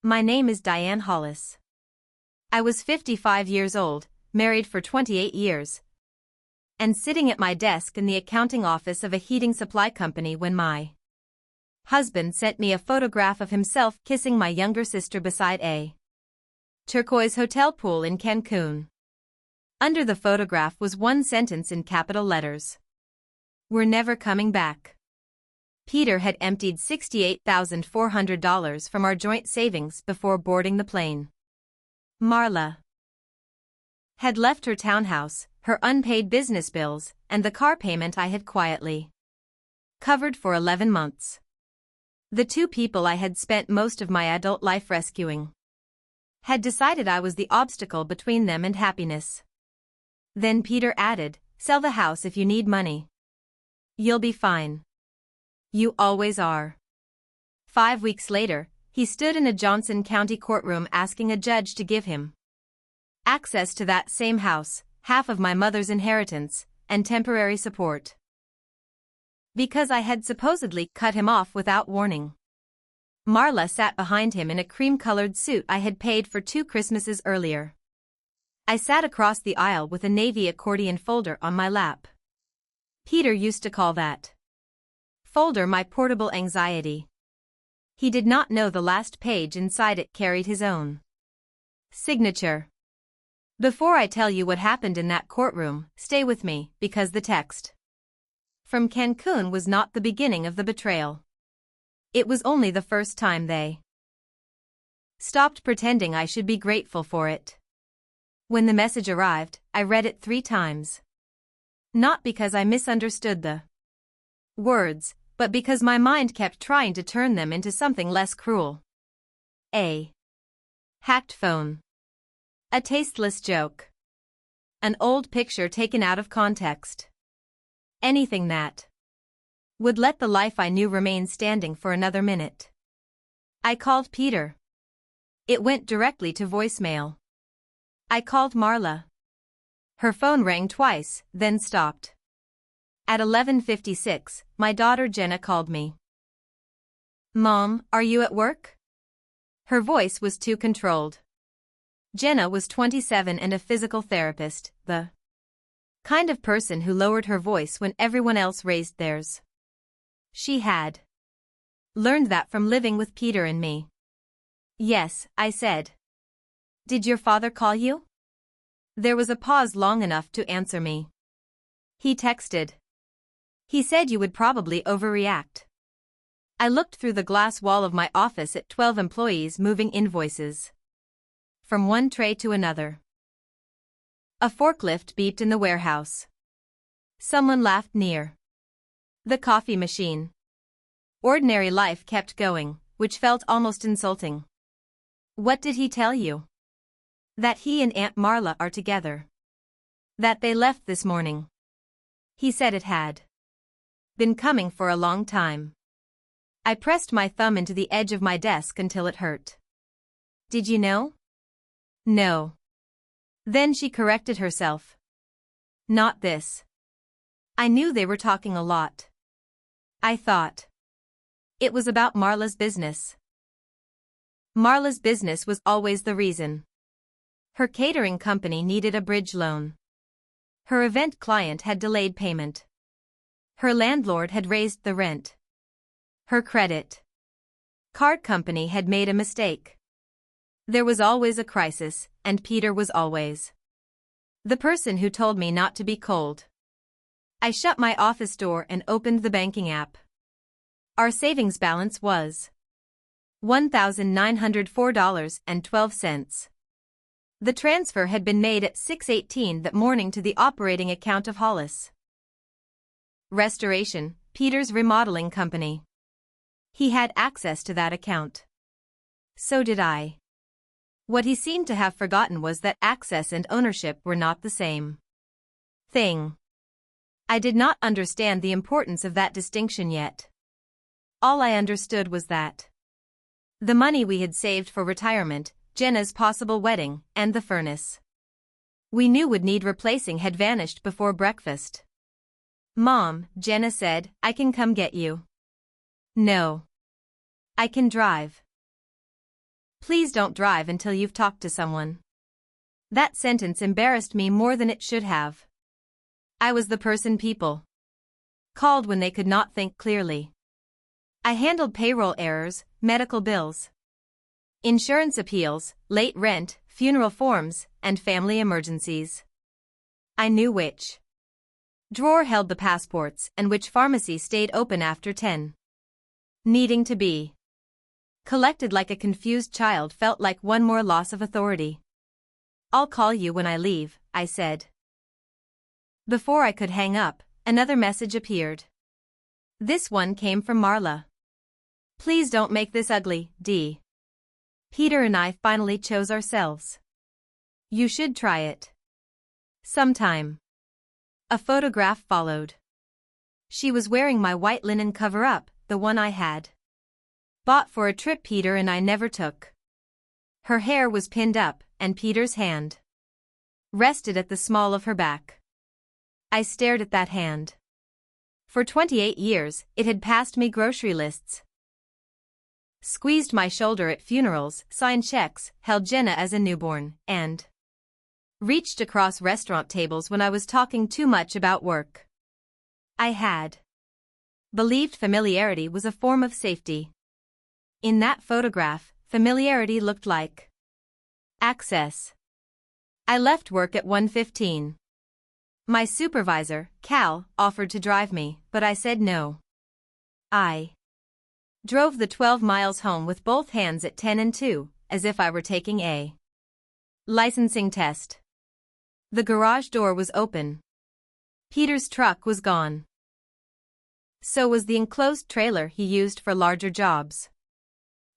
My name is Diane Hollis. I was 55 years old, married for 28 years, and sitting at my desk in the accounting office of a heating supply company when my husband sent me a photograph of himself kissing my younger sister beside a turquoise hotel pool in Cancun. Under the photograph was one sentence in capital letters. "We're never coming back." Peter had emptied $68,400 from our joint savings before boarding the plane. Marla had left her townhouse, her unpaid business bills, and the car payment I had quietly covered for 11 months. The two people I had spent most of my adult life rescuing had decided I was the obstacle between them and happiness. Then Peter added, "Sell the house if you need money. You'll be fine. You always are." 5 weeks later, he stood in a Johnson County courtroom asking a judge to give him access to that same house, half of my mother's inheritance, and temporary support, because I had supposedly cut him off without warning. Marla sat behind him in a cream-colored suit I had paid for 2 Christmases earlier. I sat across the aisle with a navy accordion folder on my lap. Peter used to call that folder my portable anxiety. He did not know the last page inside it carried his own signature. Before I tell you what happened in that courtroom, stay with me, because the text from Cancun was not the beginning of the betrayal. It was only the first time they stopped pretending I should be grateful for it. When the message arrived, I read it 3 times. Not because I misunderstood the words, but because my mind kept trying to turn them into something less cruel. A hacked phone. A tasteless joke. An old picture taken out of context. Anything that would let the life I knew remain standing for another minute. I called Peter. It went directly to voicemail. I called Marla. Her phone rang twice, then stopped. At 11:56, my daughter Jenna called me. "Mom, are you at work?" Her voice was too controlled. Jenna was 27 and a physical therapist, the kind of person who lowered her voice when everyone else raised theirs. She had learned that from living with Peter and me. "Yes," I said. "Did your father call you?" There was a pause long enough to answer me. "He texted. He said you would probably overreact." I looked through the glass wall of my office at 12 employees moving invoices from one tray to another. A forklift beeped in the warehouse. Someone laughed near the coffee machine. Ordinary life kept going, which felt almost insulting. "What did he tell you?" "That he and Aunt Marla are together. That they left this morning." He said it had been coming for a long time. I pressed my thumb into the edge of my desk until it hurt. "Did you know?" "No." Then she corrected herself. "Not this." I knew they were talking a lot. I thought it was about Marla's business. Marla's business was always the reason. Her catering company needed a bridge loan. Her event client had delayed payment. Her landlord had raised the rent. Her credit card company had made a mistake. There was always a crisis, and Peter was always the person who told me not to be cold. I shut my office door and opened the banking app. Our savings balance was $1,904.12. The transfer had been made at 6:18 that morning to the operating account of Hollis Restoration, Peter's remodeling company. He had access to that account. So did I. What he seemed to have forgotten was that access and ownership were not the same thing. I did not understand the importance of that distinction yet. All I understood was that the money we had saved for retirement, Jenna's possible wedding, and the furnace we knew would need replacing had vanished before breakfast. "Mom," Jenna said, "I can come get you." "No. I can drive." Please don't drive until you've talked to someone. That sentence embarrassed me more than it should have. I was the person people called when they could not think clearly. I handled payroll errors, medical bills, insurance appeals, late rent, funeral forms, and family emergencies. I knew which drawer held the passports and which pharmacy stayed open after 10. Needing to be collected like a confused child felt like one more loss of authority. I'll call you when I leave, I said. Before I could hang up, another message appeared. This one came from Marla. Please don't make this ugly, D. Peter and I finally chose ourselves. You should try it sometime. A photograph followed. She was wearing my white linen cover-up, the one I had bought for a trip Peter and I never took. Her hair was pinned up, and Peter's hand rested at the small of her back. I stared at that hand. For 28 years, it had passed me grocery lists, squeezed my shoulder at funerals, signed checks, held Jenna as a newborn, and reached across restaurant tables when I was talking too much about work. I had believed familiarity was a form of safety. In that photograph, familiarity looked like access. I left work at 1:15. My supervisor, Cal, offered to drive me, but I said no. I drove the 12 miles home with both hands at 10 and 2, as if I were taking a licensing test. The garage door was open. Peter's truck was gone. So was the enclosed trailer he used for larger jobs.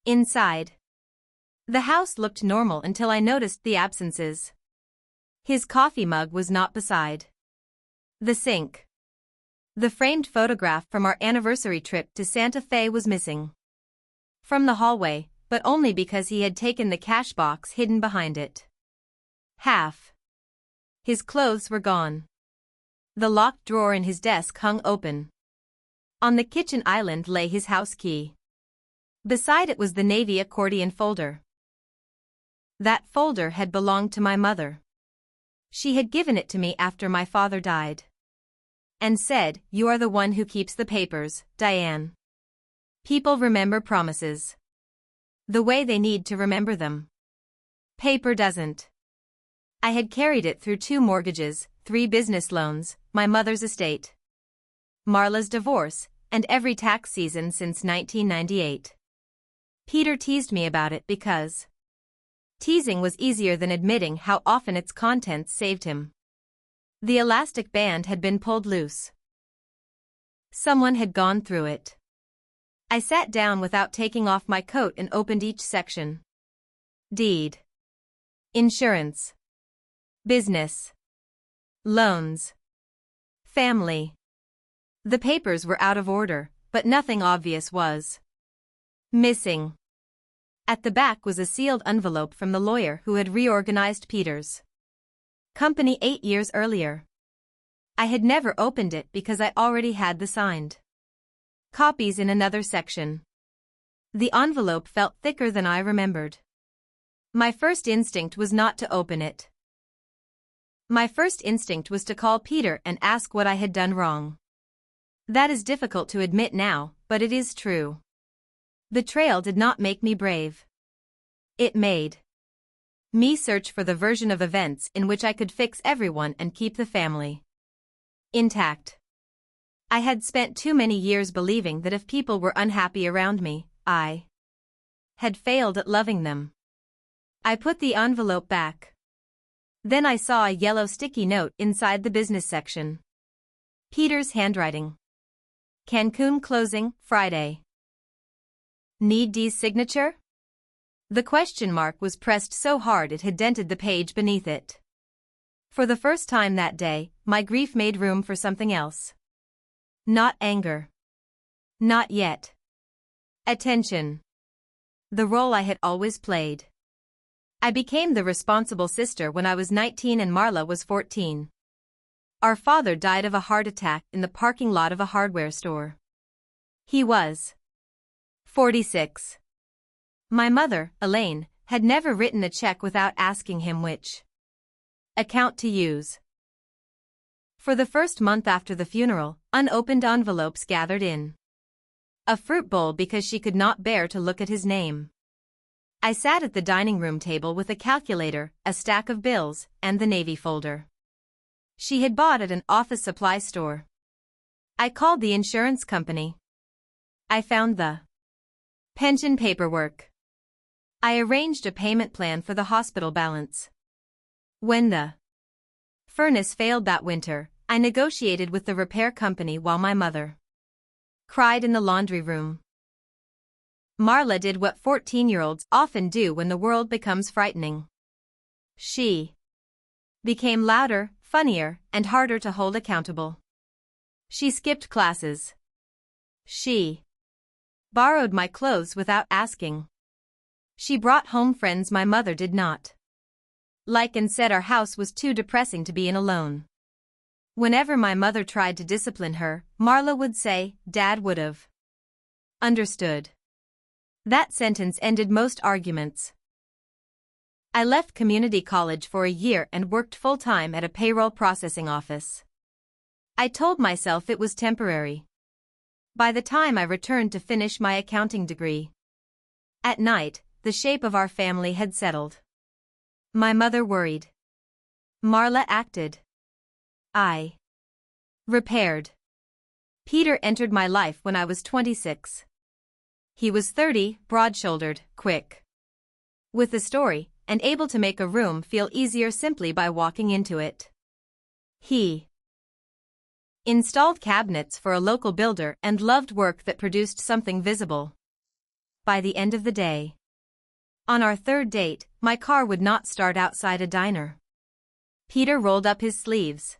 Inside, the house looked normal until I noticed the absences. His coffee mug was not beside the sink. The framed photograph from our anniversary trip to Santa Fe was missing from the hallway, but only because he had taken the cash box hidden behind it. Half his clothes were gone. The locked drawer in his desk hung open. On the kitchen island lay his house key. Beside it was the navy accordion folder. That folder had belonged to my mother. She had given it to me after my father died. And said, "You are the one who keeps the papers, Diane. People remember promises the way they need to remember them. Paper doesn't." I had carried it through 2 mortgages, 3 business loans, my mother's estate, Marla's divorce, and every tax season since 1998. Peter teased me about it because teasing was easier than admitting how often its contents saved him. The elastic band had been pulled loose. Someone had gone through it. I sat down without taking off my coat and opened each section. Deed. Insurance. Business. Loans. Family. The papers were out of order, but nothing obvious was missing. At the back was a sealed envelope from the lawyer who had reorganized Peter's company 8 years earlier. I had never opened it because I already had the signed copies in another section. The envelope felt thicker than I remembered. My first instinct was not to open it. My first instinct was to call Peter and ask what I had done wrong. That is difficult to admit now, but it is true. Betrayal did not make me brave. It made me search for the version of events in which I could fix everyone and keep the family intact. I had spent too many years believing that if people were unhappy around me, I had failed at loving them. I put the envelope back. Then I saw a yellow sticky note inside the business section. Peter's handwriting. Cancun closing, Friday. Need Dee's signature? The question mark was pressed so hard it had dented the page beneath it. For the first time that day, my grief made room for something else. Not anger. Not yet. Attention. The role I had always played. I became the responsible sister when I was 19 and Marla was 14. Our father died of a heart attack in the parking lot of a hardware store. He was 46. My mother, Elaine, had never written a check without asking him which account to use. For the first month after the funeral, unopened envelopes gathered in a fruit bowl because she could not bear to look at his name. I sat at the dining room table with a calculator, a stack of bills, and the Navy folder she had bought at an office supply store. I called the insurance company. I found the pension paperwork. I arranged a payment plan for the hospital balance. When the furnace failed that winter, I negotiated with the repair company while my mother cried in the laundry room. Marla did what 14-year-olds often do when the world becomes frightening. She became louder, funnier, and harder to hold accountable. She skipped classes. She borrowed my clothes without asking. She brought home friends my mother did not like and said our house was too depressing to be in alone. Whenever my mother tried to discipline her, Marla would say, "Dad would've understood." That sentence ended most arguments. I left community college for a year and worked full-time at a payroll processing office. I told myself it was temporary. By the time I returned to finish my accounting degree, at night, the shape of our family had settled. My mother worried. Marla acted. I repaired. Peter entered my life when I was 26. He was 30, broad-shouldered, quick with a story, and able to make a room feel easier simply by walking into it. He installed cabinets for a local builder and loved work that produced something visible. By the end of the day, on our third date, my car would not start outside a diner. Peter rolled up his sleeves,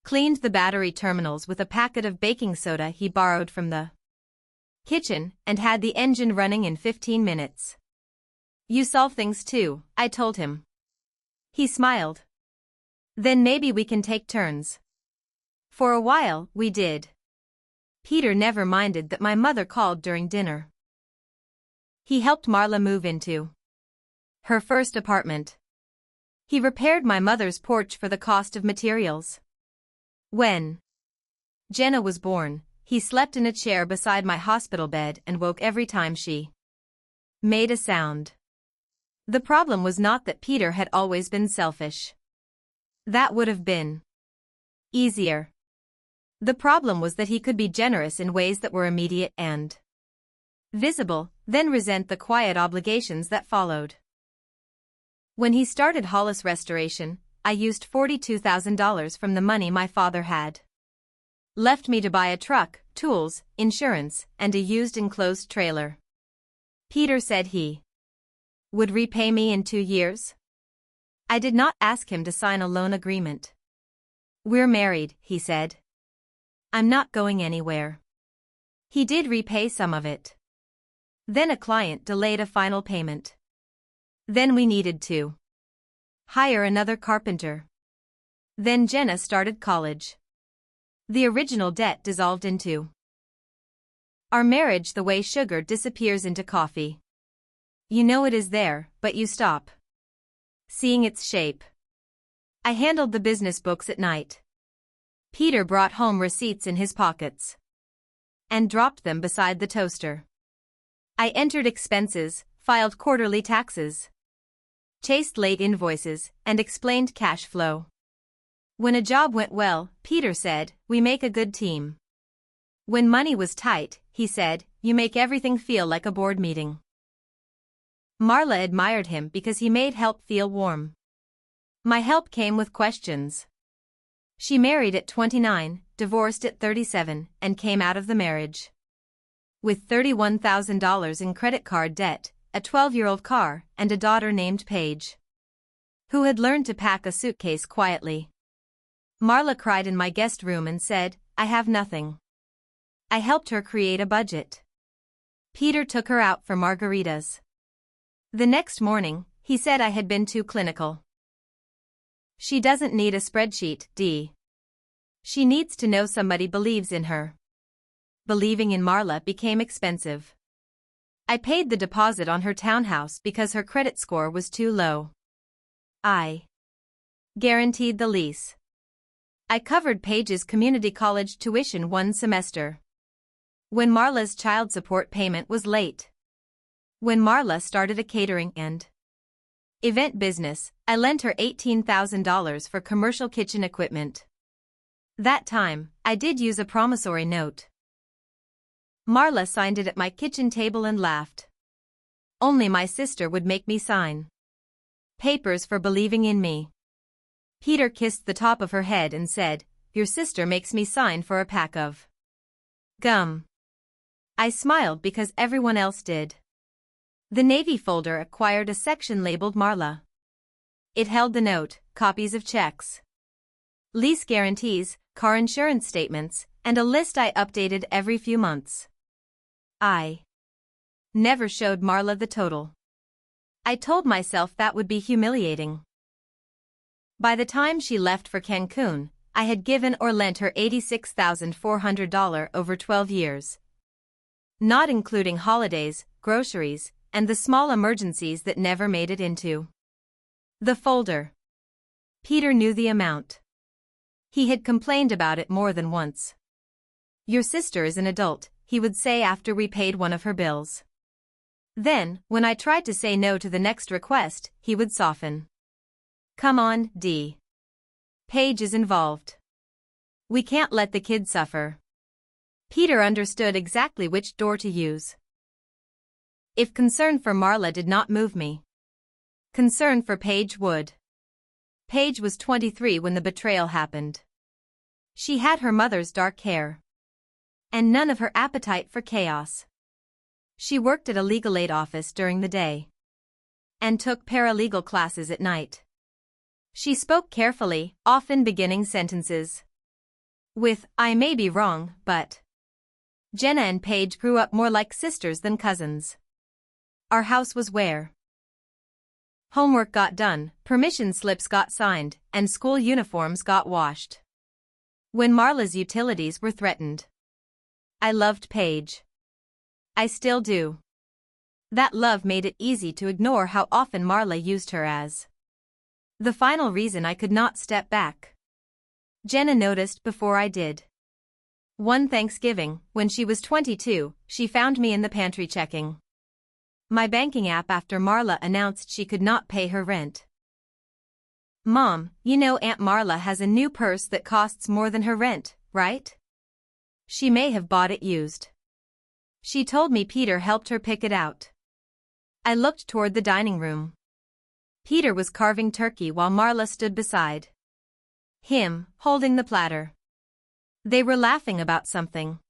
cleaned the battery terminals with a packet of baking soda he borrowed from the kitchen, and had the engine running in 15 minutes. "You solve things too," I told him. He smiled. "Then maybe we can take turns." For a while, we did. Peter never minded that my mother called during dinner. He helped Marla move into her first apartment. He repaired my mother's porch for the cost of materials. When Jenna was born, he slept in a chair beside my hospital bed and woke every time she made a sound. The problem was not that Peter had always been selfish. That would have been easier. The problem was that he could be generous in ways that were immediate and visible, then resent the quiet obligations that followed. When he started Hollis Restoration, I used $42,000 from the money my father had left me to buy a truck, tools, insurance, and a used enclosed trailer. Peter said he would repay me in 2 years. I did not ask him to sign a loan agreement. "We're married," he said. "I'm not going anywhere." He did repay some of it. Then a client delayed a final payment. Then we needed to hire another carpenter. Then Jenna started college. The original debt dissolved into our marriage the way sugar disappears into coffee. You know it is there, but you stop seeing its shape. I handled the business books at night. Peter brought home receipts in his pockets and dropped them beside the toaster. I entered expenses, filed quarterly taxes, chased late invoices, and explained cash flow. When a job went well, Peter said, "We make a good team." When money was tight, he said, "You make everything feel like a board meeting." Marla admired him because he made help feel warm. My help came with questions. She married at 29, divorced at 37, and came out of the marriage with $31,000 in credit card debt, a 12-year-old car, and a daughter named Paige, who had learned to pack a suitcase quietly. Marla cried in my guest room and said, "I have nothing." I helped her create a budget. Peter took her out for margaritas. The next morning, he said I had been too clinical. "She doesn't need a spreadsheet, Dee. She needs to know somebody believes in her." Believing in Marla became expensive. I paid the deposit on her townhouse because her credit score was too low. I guaranteed the lease. I covered Paige's community college tuition one semester. When Marla's child support payment was late. When Marla started a catering and event business, I lent her $18,000 for commercial kitchen equipment. That time, I did use a promissory note. Marla signed it at my kitchen table and laughed. Only my sister would make me sign papers for believing in me. Peter kissed the top of her head and said, "Your sister makes me sign for a pack of gum." I smiled because everyone else did. The Navy folder acquired a section labeled Marla. It held the note, copies of checks, lease guarantees, car insurance statements, and a list I updated every few months. I never showed Marla the total. I told myself that would be humiliating. By the time she left for Cancun, I had given or lent her $86,400 over 12 years. Not including holidays, groceries, and the small emergencies that never made it into the folder. Peter knew the amount. He had complained about it more than once. "Your sister is an adult," he would say after we paid one of her bills. Then, when I tried to say no to the next request, he would soften. "Come on, Dee. Paige is involved. We can't let the kid suffer." Peter understood exactly which door to use. If concern for Marla did not move me, concern for Paige would. Paige was 23 when the betrayal happened. She had her mother's dark hair and none of her appetite for chaos. She worked at a legal aid office during the day and took paralegal classes at night. She spoke carefully, often beginning sentences with, "I may be wrong, but..." Jenna and Paige grew up more like sisters than cousins. Our house was where homework got done, permission slips got signed, and school uniforms got washed. When Marla's utilities were threatened, I loved Paige. I still do. That love made it easy to ignore how often Marla used her as the final reason I could not step back. Jenna noticed before I did. One Thanksgiving, when she was 22, she found me in the pantry checking my banking app after Marla announced she could not pay her rent. "Mom, you know Aunt Marla has a new purse that costs more than her rent, right? She may have bought it used." She told me Peter helped her pick it out. I looked toward the dining room. Peter was carving turkey while Marla stood beside him, holding the platter. They were laughing about something.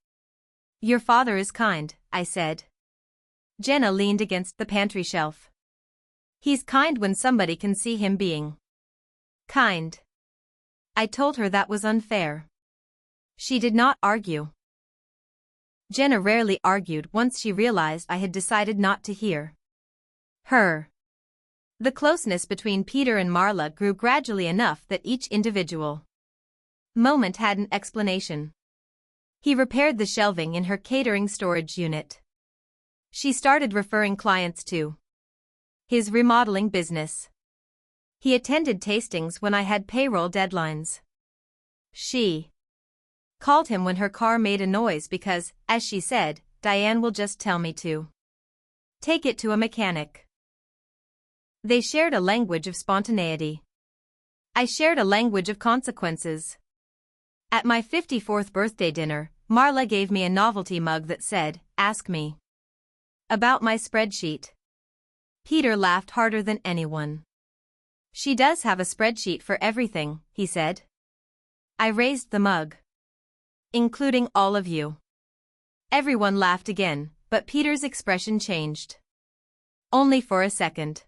"Your father is kind," I said. Jenna leaned against the pantry shelf. "He's kind when somebody can see him being kind." I told her that was unfair. She did not argue. Jenna rarely argued once she realized I had decided not to hear her. The closeness between Peter and Marla grew gradually enough that each individual moment had an explanation. He repaired the shelving in her catering storage unit. She started referring clients to his remodeling business. He attended tastings when I had payroll deadlines. She called him when her car made a noise because, as she said, "Diane will just tell me to take it to a mechanic." They shared a language of spontaneity. I shared a language of consequences. At my 54th birthday dinner, Marla gave me a novelty mug that said, "Ask me about my spreadsheet." Peter laughed harder than anyone. "She does have a spreadsheet for everything," he said. I raised the mug. "Including all of you." Everyone laughed again, but Peter's expression changed. Only for a second.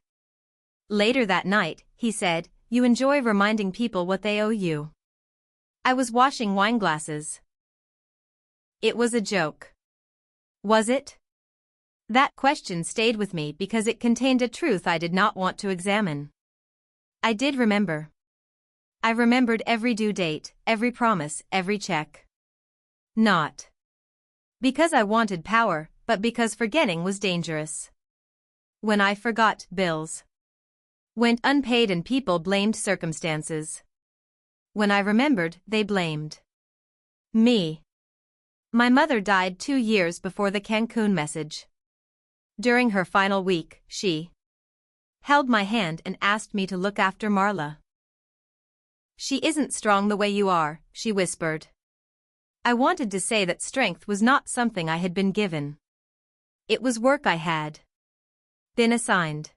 Later that night, he said, "You enjoy reminding people what they owe you." I was washing wine glasses. It was a joke. Was it? That question stayed with me because it contained a truth I did not want to examine. I did remember. I remembered every due date, every promise, every check. Not because I wanted power, but because forgetting was dangerous. When I forgot, bills went unpaid and people blamed circumstances. When I remembered, they blamed me. My mother died 2 years before the Cancun message. During her final week, she held my hand and asked me to look after Marla. "She isn't strong the way you are," she whispered. I wanted to say that strength was not something I had been given. It was work I had been assigned.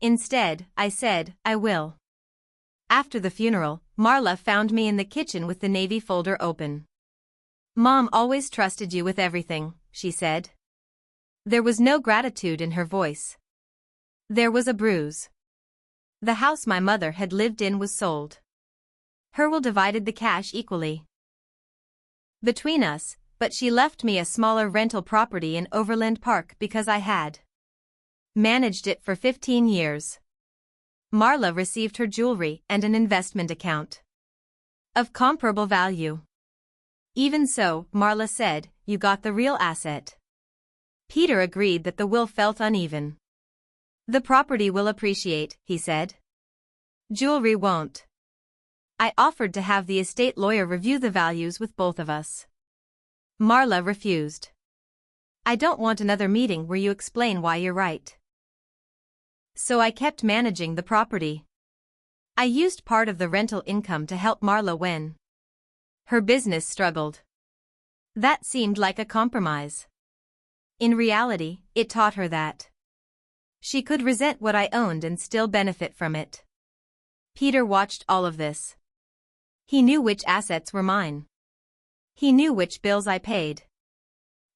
Instead, I said, "I will." After the funeral, Marla found me in the kitchen with the navy folder open. "Mom always trusted you with everything," she said. There was no gratitude in her voice. There was a bruise. The house my mother had lived in was sold. Her will divided the cash equally between us, but she left me a smaller rental property in Overland Park because I had managed it for 15 years. Marla received her jewelry and an investment account of comparable value. "Even so," Marla said, "you got the real asset." Peter agreed that the will felt uneven. "The property will appreciate," he said. "Jewelry won't." I offered to have the estate lawyer review the values with both of us. Marla refused. "I don't want another meeting where you explain why you're right." So I kept managing the property. I used part of the rental income to help Marla when her business struggled. That seemed like a compromise. In reality, it taught her that she could resent what I owned and still benefit from it. Peter watched all of this. He knew which assets were mine. He knew which bills I paid.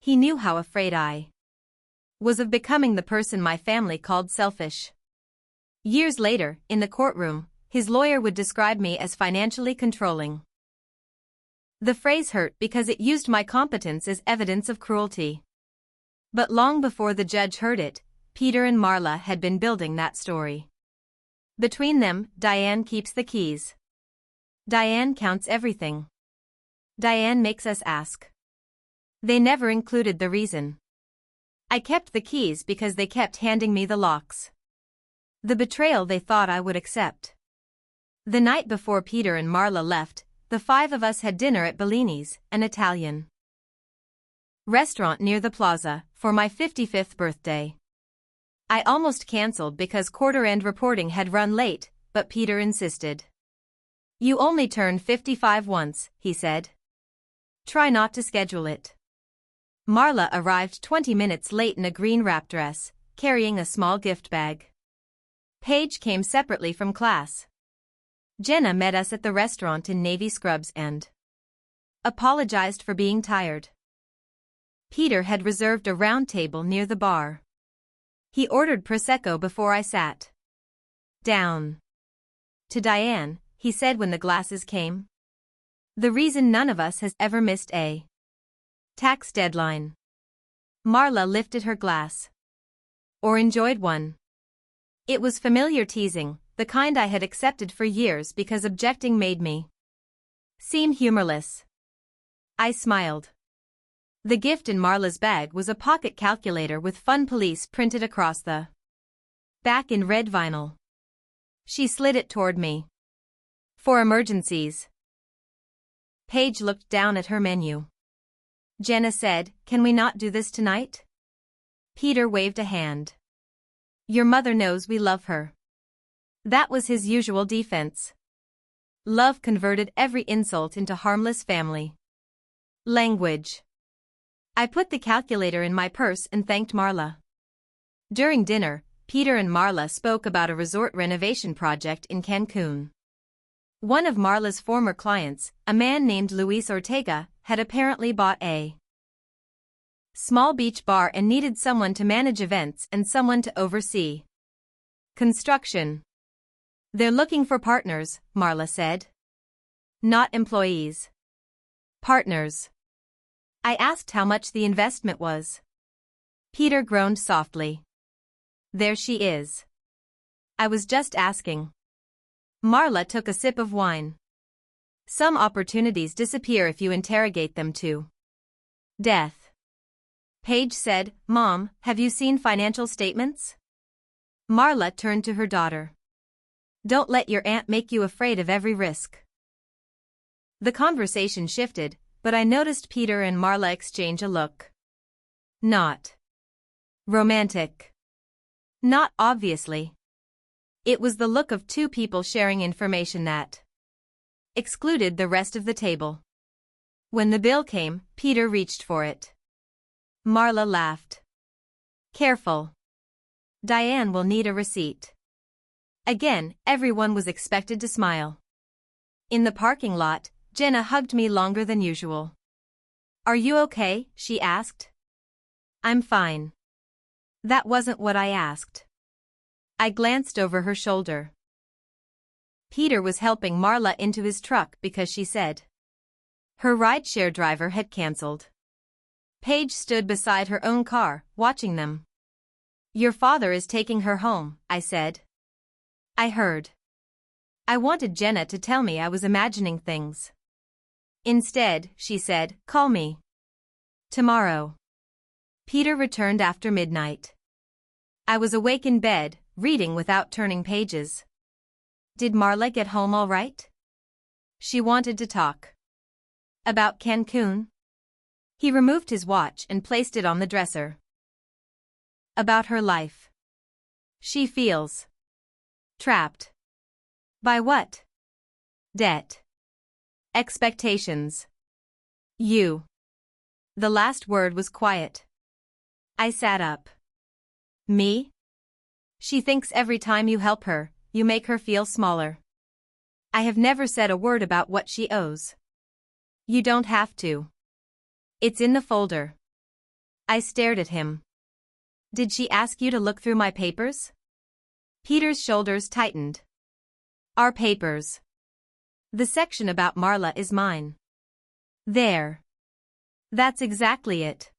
He knew how afraid I was of becoming the person my family called selfish. Years later, in the courtroom, his lawyer would describe me as financially controlling. The phrase hurt because it used my competence as evidence of cruelty. But long before the judge heard it, Peter and Marla had been building that story. Between them, Diane keeps the keys. Diane counts everything. Diane makes us ask. They never included the reason. I kept the keys because they kept handing me the locks. The betrayal they thought I would accept. The night before Peter and Marla left, the 5 of us had dinner at Bellini's, an Italian restaurant near the plaza, for my 55th birthday. I almost cancelled because quarter-end reporting had run late, but Peter insisted. "You only turn 55 once," he said. "Try not to schedule it." Marla arrived 20 minutes late in a green wrap dress, carrying a small gift bag. Paige came separately from class. Jenna met us at the restaurant in navy scrubs and apologized for being tired. Peter had reserved a round table near the bar. He ordered Prosecco before I sat down. To Diane, he said when the glasses came, "The reason none of us has ever missed a tax deadline." Marla lifted her glass. "Or enjoyed one." It was familiar teasing, the kind I had accepted for years because objecting made me seem humorless. I smiled. The gift in Marla's bag was a pocket calculator with Fun Police printed across the back in red vinyl. She slid it toward me. "For emergencies." Paige looked down at her menu. Jenna said, "Can we not do this tonight?" Peter waved a hand. "Your mother knows we love her." That was his usual defense. Love converted every insult into harmless family language. I put the calculator in my purse and thanked Marla. During dinner, Peter and Marla spoke about a resort renovation project in Cancun. One of Marla's former clients, a man named Luis Ortega, had apparently bought a small beach bar and needed someone to manage events and someone to oversee construction. "They're looking for partners," Marla said. "Not employees. Partners." I asked how much the investment was. Peter groaned softly. "There she is. I was just asking." Marla took a sip of wine. "Some opportunities disappear if you interrogate them to death." Paige said, "Mom, have you seen financial statements?" Marla turned to her daughter. "Don't let your aunt make you afraid of every risk." The conversation shifted, but I noticed Peter and Marla exchange a look. Not romantic. Not obviously. It was the look of two people sharing information that excluded the rest of the table. When the bill came, Peter reached for it. Marla laughed. "Careful. Diane will need a receipt." Again, everyone was expected to smile. In the parking lot, Jenna hugged me longer than usual. "Are you okay?" she asked. "I'm fine." That wasn't what I asked. I glanced over her shoulder. Peter was helping Marla into his truck because she said her rideshare driver had cancelled. Paige stood beside her own car, watching them. "Your father is taking her home," I said. I heard. I wanted Jenna to tell me I was imagining things. Instead, she said, "Call me tomorrow." Peter returned after midnight. I was awake in bed, reading without turning pages. Did Marla get home all right? She wanted to talk. About Cancun? He removed his watch and placed it on the dresser. About her life. She feels trapped. By what? Debt. Expectations. You. The last word was quiet. I sat up. Me? She thinks every time you help her, you make her feel smaller. I have never said a word about what she owes. You don't have to. It's in the folder. I stared at him. Did she ask you to look through my papers? Peter's shoulders tightened. Our papers. The section about Marla is mine. There. That's exactly it.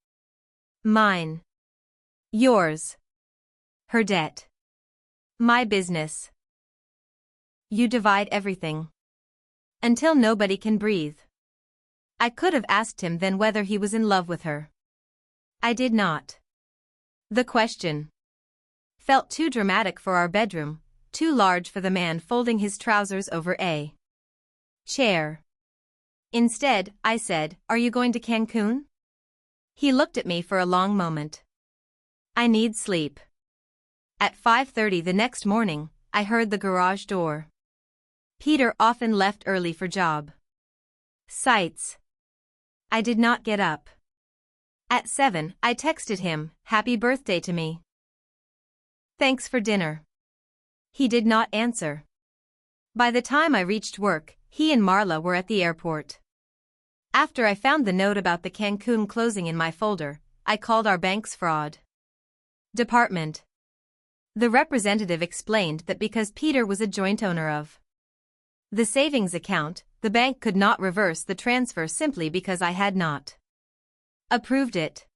Mine. Yours. Her debt. My business. You divide everything. Until nobody can breathe. I could have asked him then whether he was in love with her. I did not. The question felt too dramatic for our bedroom, too large for the man folding his trousers over a chair. Instead, I said, "Are you going to Cancun?" He looked at me for a long moment. I need sleep. At 5:30 the next morning, I heard the garage door. Peter often left early for job sites. I did not get up. At 7, I texted him, "Happy birthday to me. Thanks for dinner." He did not answer. By the time I reached work, he and Marla were at the airport. After I found the note about the Cancun closing in my folder, I called our bank's fraud department. The representative explained that because Peter was a joint owner of the savings account, the bank could not reverse the transfer simply because I had not approved it.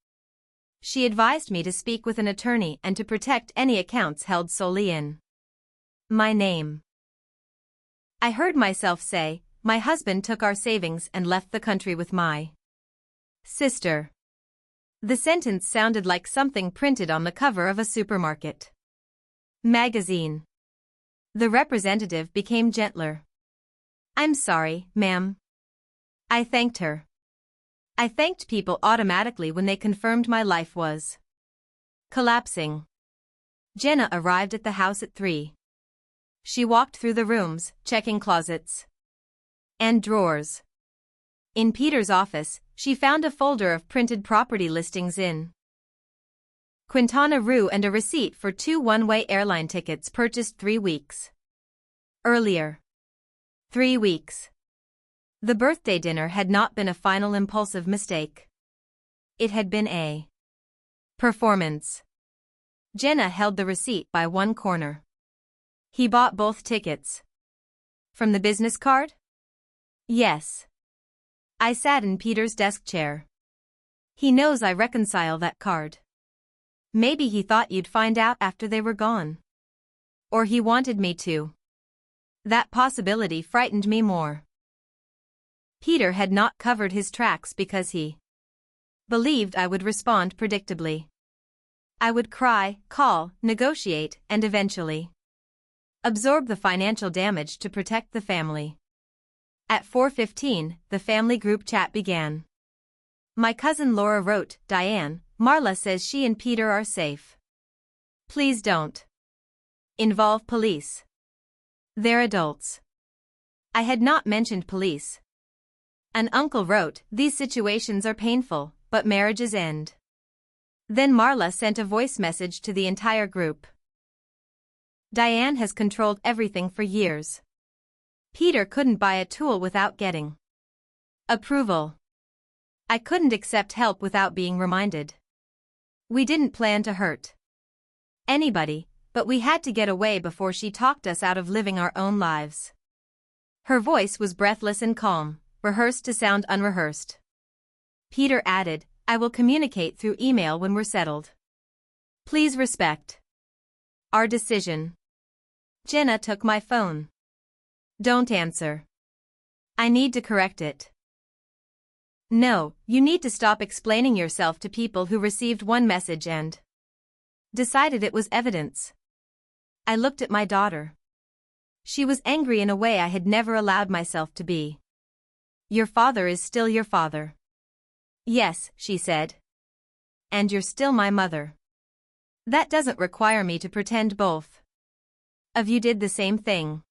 She advised me to speak with an attorney and to protect any accounts held solely in my name. I heard myself say, "My husband took our savings and left the country with my sister." The sentence sounded like something printed on the cover of a supermarket magazine. The representative became gentler. "I'm sorry, ma'am." I thanked her. I thanked people automatically when they confirmed my life was collapsing. Jenna arrived at the house at 3. She walked through the rooms, checking closets and drawers. In Peter's office, she found a folder of printed property listings in Quintana Roo and a receipt for 2 one-way airline tickets purchased 3 weeks earlier. 3 weeks. The birthday dinner had not been a final impulsive mistake. It had been a performance. Jenna held the receipt by one corner. He bought both tickets. From the business card? Yes. I sat in Peter's desk chair. He knows I reconcile that card. Maybe he thought you'd find out after they were gone. Or he wanted me to. That possibility frightened me more. Peter had not covered his tracks because he believed I would respond predictably. I would cry, call, negotiate, and eventually absorb the financial damage to protect the family. At 4:15, the family group chat began. My cousin Laura wrote, Diane, Marla says she and Peter are safe. Please don't involve police. They're adults. I had not mentioned police. An uncle wrote, these situations are painful, but marriages end. Then Marla sent a voice message to the entire group. Diane has controlled everything for years. Peter couldn't buy a tool without getting approval. I couldn't accept help without being reminded. We didn't plan to hurt anybody, but we had to get away before she talked us out of living our own lives. Her voice was breathless and calm, rehearsed to sound unrehearsed. Peter added, I will communicate through email when we're settled. Please respect our decision. Jenna took my phone. Don't answer. I need to correct it. No, you need to stop explaining yourself to people who received one message and decided it was evidence. I looked at my daughter. She was angry in a way I had never allowed myself to be. Your father is still your father. Yes, she said. And you're still my mother. That doesn't require me to pretend both of you did the same thing.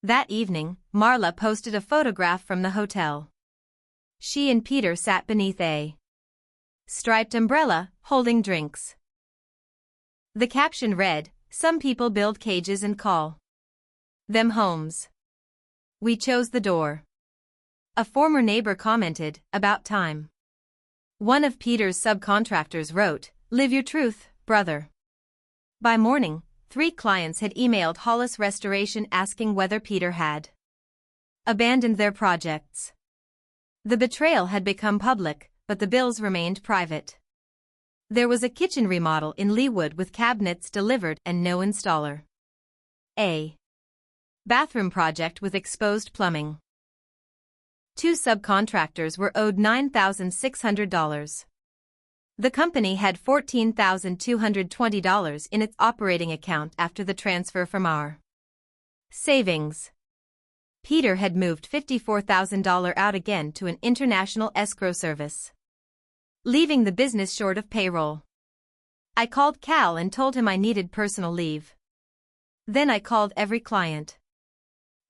That evening, Marla posted a photograph from the hotel. She and Peter sat beneath a striped umbrella, holding drinks. The caption read, some people build cages and call them homes. We chose the door. A former neighbor commented, about time. One of Peter's subcontractors wrote, live your truth, brother. By morning, 3 clients had emailed Hollis Restoration asking whether Peter had abandoned their projects. The betrayal had become public, but the bills remained private. There was a kitchen remodel in Leawood with cabinets delivered and no installer. A bathroom project with exposed plumbing. 2 subcontractors were owed $9,600. The company had $14,220 in its operating account after the transfer from our savings. Peter had moved $54,000 out again to an international escrow service, leaving the business short of payroll. I called Cal and told him I needed personal leave. Then I called every client.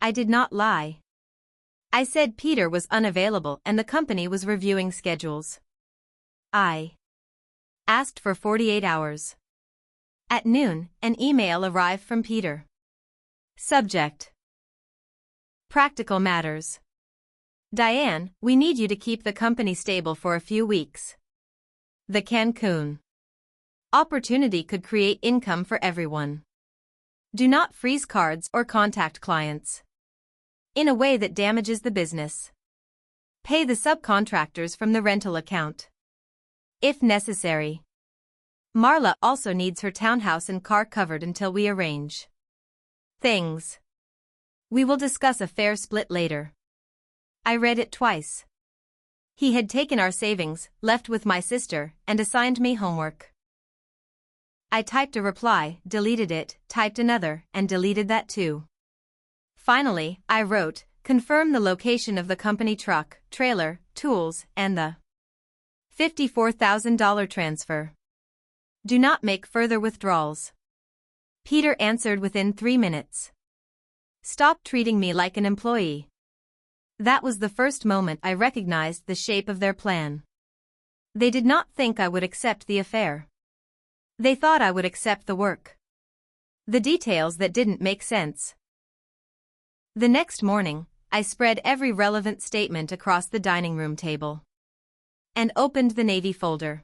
I did not lie. I said Peter was unavailable and the company was reviewing schedules. I asked for 48 hours. At noon, an email arrived from Peter. Subject: Practical matters. Diane, we need you to keep the company stable for a few weeks. The Cancun opportunity could create income for everyone. Do not freeze cards or contact clients in a way that damages the business. Pay the subcontractors from the rental account, if necessary. Marla also needs her townhouse and car covered until we arrange things. We will discuss a fair split later. I read it twice. He had taken our savings, left with my sister, and assigned me homework. I typed a reply, deleted it, typed another, and deleted that too. Finally, I wrote, confirm the location of the company truck, trailer, tools, and the $54,000 transfer. Do not make further withdrawals. Peter answered within 3 minutes. Stop treating me like an employee. That was the first moment I recognized the shape of their plan. They did not think I would accept the affair. They thought I would accept the work. The details that didn't make sense. The next morning, I spread every relevant statement across the dining room table and opened the Navy folder.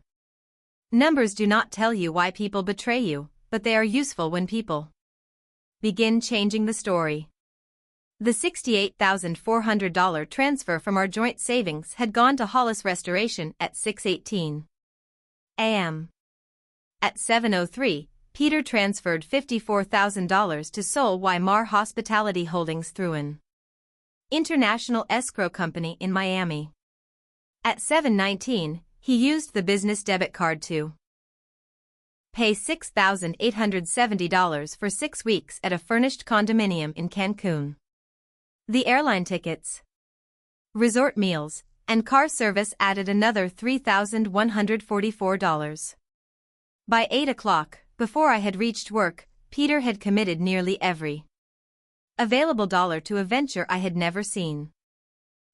Numbers do not tell you why people betray you, but they are useful when people begin changing the story. The $68,400 transfer from our joint savings had gone to Hollis Restoration at 6:18 a.m. At 7:03, Peter transferred $54,000 to Sol Mar Hospitality Holdings through an international escrow company in Miami. At 7:19, He used the business debit card to pay $6,870 for 6 weeks at a furnished condominium in Cancun. The airline tickets, resort meals, and car service added another $3,144. By 8 o'clock, before I had reached work, Peter had committed nearly every available dollar to a venture I had never seen.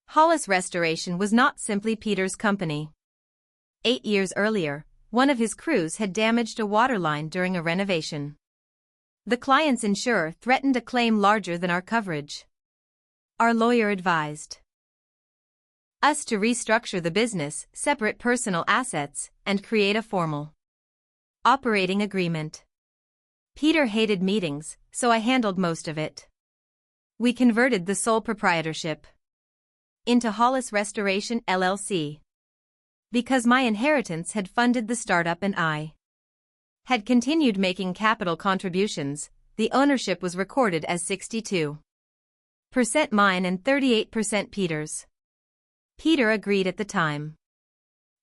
Hollis Restoration was not simply Peter's company. 8 years earlier, one of his crews had damaged a water line during a renovation. The client's insurer threatened a claim larger than our coverage. Our lawyer advised us to restructure the business, separate personal assets, and create a formal operating agreement. Peter hated meetings, so I handled most of it. We converted the sole proprietorship into Hollis Restoration LLC. Because my inheritance had funded the startup and I had continued making capital contributions, the ownership was recorded as 62% mine and 38% Peter's. Peter agreed at the time.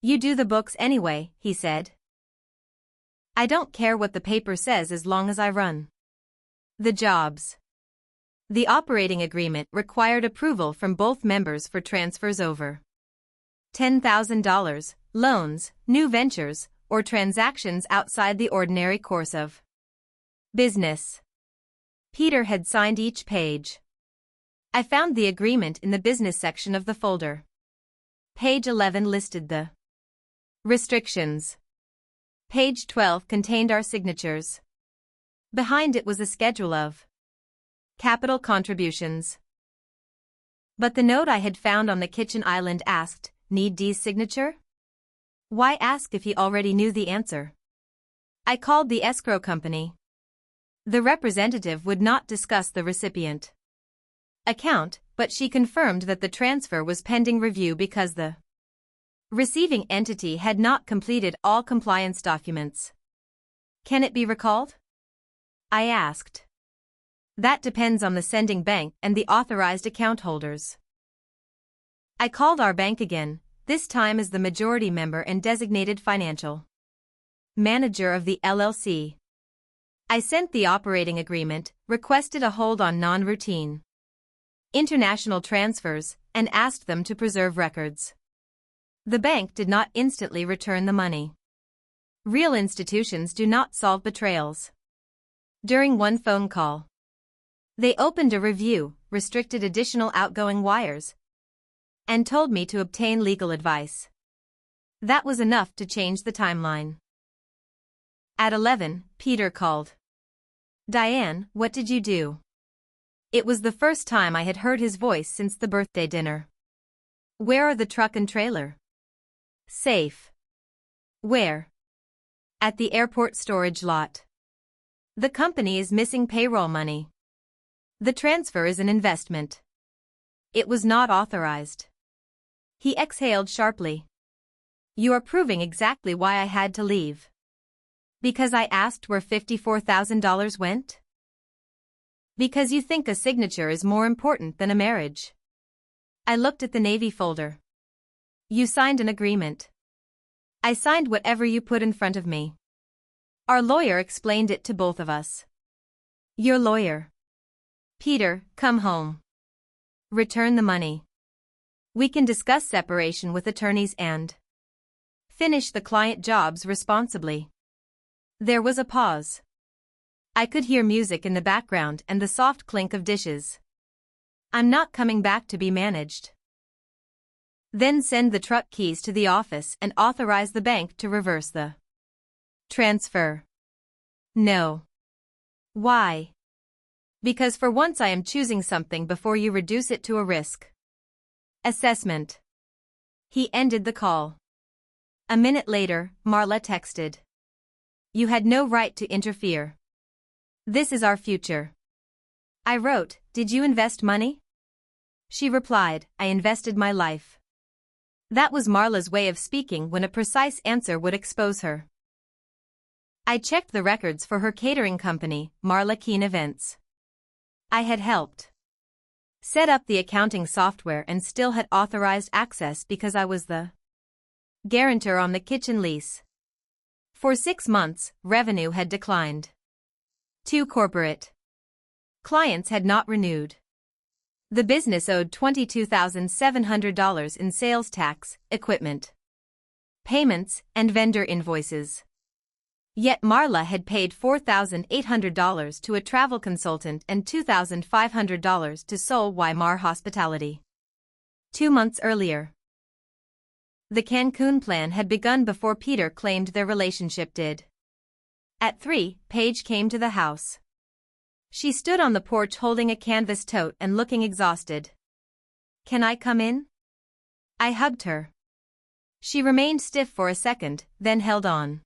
"You do the books anyway," he said. "I don't care what the paper says as long as I run the jobs." The operating agreement required approval from both members for transfers over $10,000, loans, new ventures, or transactions outside the ordinary course of business. Peter had signed each page. I found the agreement in the business section of the folder. Page 11 listed the restrictions. Page 12 contained our signatures. Behind it was a schedule of capital contributions. But the note I had found on the kitchen island asked, "Need Dee's signature?" Why ask if he already knew the answer? I called the escrow company. The representative would not discuss the recipient account, but she confirmed that the transfer was pending review because the receiving entity had not completed all compliance documents. "Can it be recalled?" I asked. "That depends on the sending bank and the authorized account holders." I called our bank again, this time as the majority member and designated financial manager of the LLC. I sent the operating agreement, requested a hold on non-routine international transfers, and asked them to preserve records. The bank did not instantly return the money. Real institutions do not solve betrayals. During one phone call, they opened a review, restricted additional outgoing wires, and told me to obtain legal advice. That was enough to change the timeline. At 11, Peter called. "Diane, what did you do?" It was the first time I had heard his voice since the birthday dinner. "Where are the truck and trailer?" "Safe." "Where?" "At the airport storage lot." "The company is missing payroll money. The transfer is an investment. It was not authorized." He exhaled sharply. "You are proving exactly why I had to leave." "Because I asked where $54,000 went?" "Because you think a signature is more important than a marriage." I looked at the Navy folder. "You signed an agreement." "I signed whatever you put in front of me." Our lawyer explained it to both of us. "Your lawyer." "Peter, come home. Return the money. We can discuss separation with attorneys and finish the client jobs responsibly." There was a pause. I could hear music in the background and the soft clink of dishes. "I'm not coming back to be managed." "Then send the truck keys to the office and authorize the bank to reverse the transfer." "No." "Why?" "Because for once I am choosing something before you reduce it to a risk assessment." He ended the call. A minute later, Marla texted. "You had no right to interfere. This is our future." I wrote, "Did you invest money?" She replied, "I invested my life." That was Marla's way of speaking when a precise answer would expose her. I checked the records for her catering company, Marla Keen Events. I had helped set up the accounting software and still had authorized access because I was the Guarantor on the kitchen lease. For 6 months, revenue had declined. 2 corporate clients had not renewed. The business owed $22,700 in sales tax, equipment payments, and vendor invoices. Yet Marla had paid $4,800 to a travel consultant and $2,500 to Sol Mar Hospitality. 2 months earlier, the Cancun plan had begun before Peter claimed their relationship did. At 3, Paige came to the house. She stood on the porch holding a canvas tote and looking exhausted. "Can I come in?" I hugged her. She remained stiff for a second, then held on.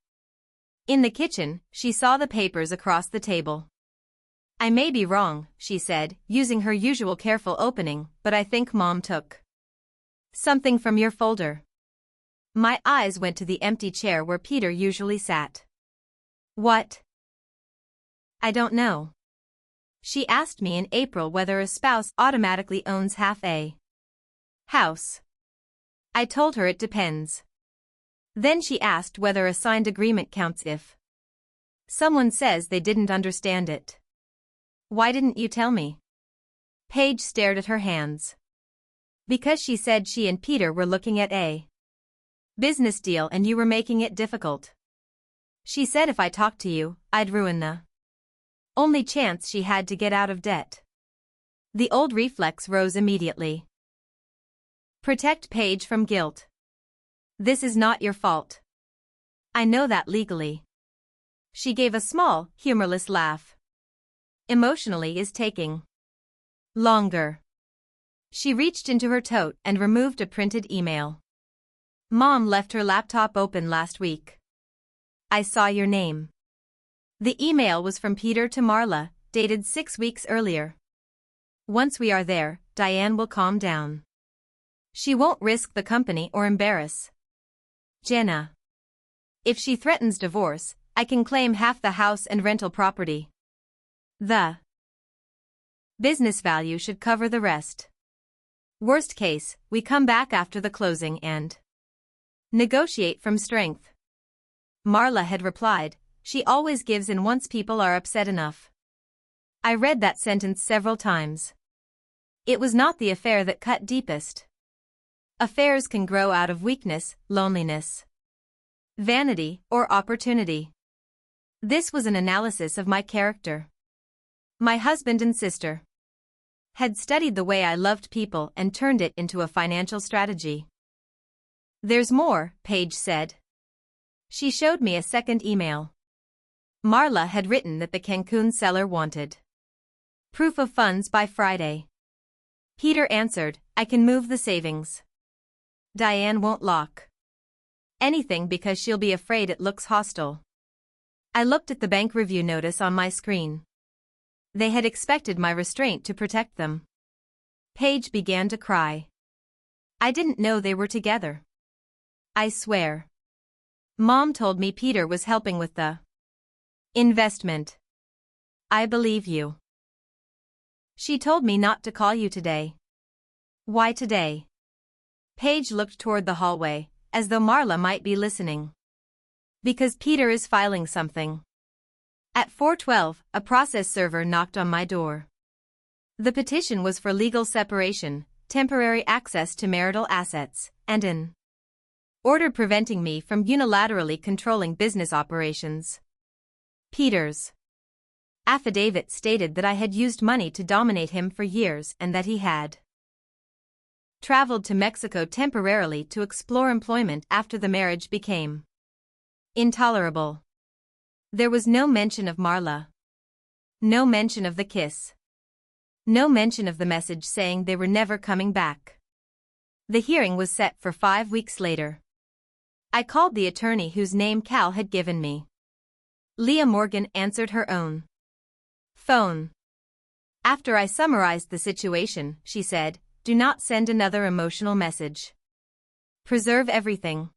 In the kitchen, she saw the papers across the table. "I may be wrong," she said, using her usual careful opening, "but I think Mom took something from your folder." My eyes went to the empty chair where Peter usually sat. "What?" "I don't know. She asked me in April whether a spouse automatically owns half a house. I told her it depends. Then she asked whether a signed agreement counts if someone says they didn't understand it. Why didn't you tell me?" Paige stared at her hands. "Because she said she and Peter were looking at a business deal and you were making it difficult. She said if I talked to you, I'd ruin the only chance she had to get out of debt." The old reflex rose immediately. Protect Paige from guilt. "This is not your fault. I know that legally." She gave a small, humorless laugh. "Emotionally is taking longer." She reached into her tote and removed a printed email. "Mom left her laptop open last week. I saw your name." The email was from Peter to Marla, dated 6 weeks earlier. "Once we are there, Diane will calm down. She won't risk the company or embarrass Jenna. If she threatens divorce, I can claim half the house and rental property. The business value should cover the rest. Worst case, we come back after the closing and negotiate from strength." Marla had replied, "She always gives in once people are upset enough." I read that sentence several times. It was not the affair that cut deepest. Affairs can grow out of weakness, loneliness, vanity, or opportunity. This was an analysis of my character. My husband and sister had studied the way I loved people and turned it into a financial strategy. "There's more," Paige said. She showed me a second email. Marla had written that the Cancun seller wanted proof of funds by Friday. Peter answered, "I can move the savings. Diane won't lock anything because she'll be afraid it looks hostile." I looked at the bank review notice on my screen. They had expected my restraint to protect them. Paige began to cry. "I didn't know they were together. I swear. Mom told me Peter was helping with the investment." "I believe you. She told me not to call you today." "Why today?" Paige looked toward the hallway, as though Marla might be listening. "Because Peter is filing something." At 4:12, a process server knocked on my door. The petition was for legal separation, temporary access to marital assets, and an order preventing me from unilaterally controlling business operations. Peter's affidavit stated that I had used money to dominate him for years and that he had traveled to Mexico temporarily to explore employment after the marriage became intolerable. There was no mention of Marla. No mention of the kiss. No mention of the message saying they were never coming back. The hearing was set for 5 weeks later. I called the attorney whose name Cal had given me. Leah Morgan answered her own phone. After I summarized the situation, she said, "Do not send another emotional message. Preserve everything.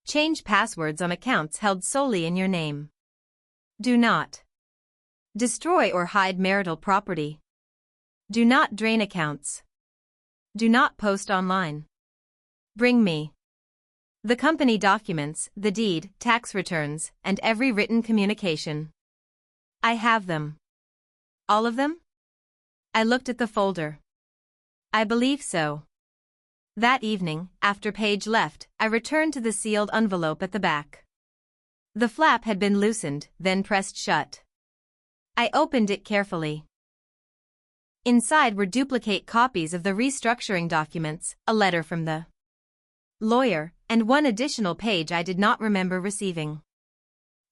Change passwords on accounts held solely in your name. Do not destroy or hide marital property. Do not drain accounts. Do not post online. Bring me The company documents, the deed, tax returns, and every written communication. I have them. All of them? I looked at the folder. I believe so. That evening, after Paige left, I returned to the sealed envelope at the back. The flap had been loosened, then pressed shut. I opened it carefully. Inside were duplicate copies of the restructuring documents, a letter from the lawyer, and one additional page I did not remember receiving.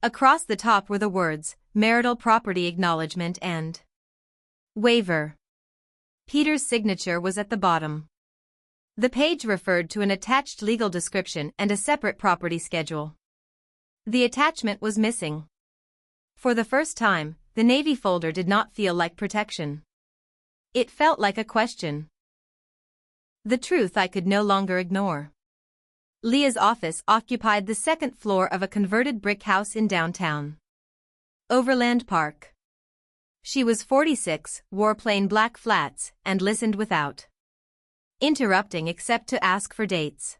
Across the top were the words, marital property acknowledgement and waiver. Peter's signature was at the bottom. The page referred to an attached legal description and a separate property schedule. The attachment was missing. For the first time, the Navy folder did not feel like protection. It felt like a question. The truth I could no longer ignore. Leah's office occupied the second floor of a converted brick house in downtown Overland Park. She was 46, wore plain black flats, and listened without interrupting except to ask for dates.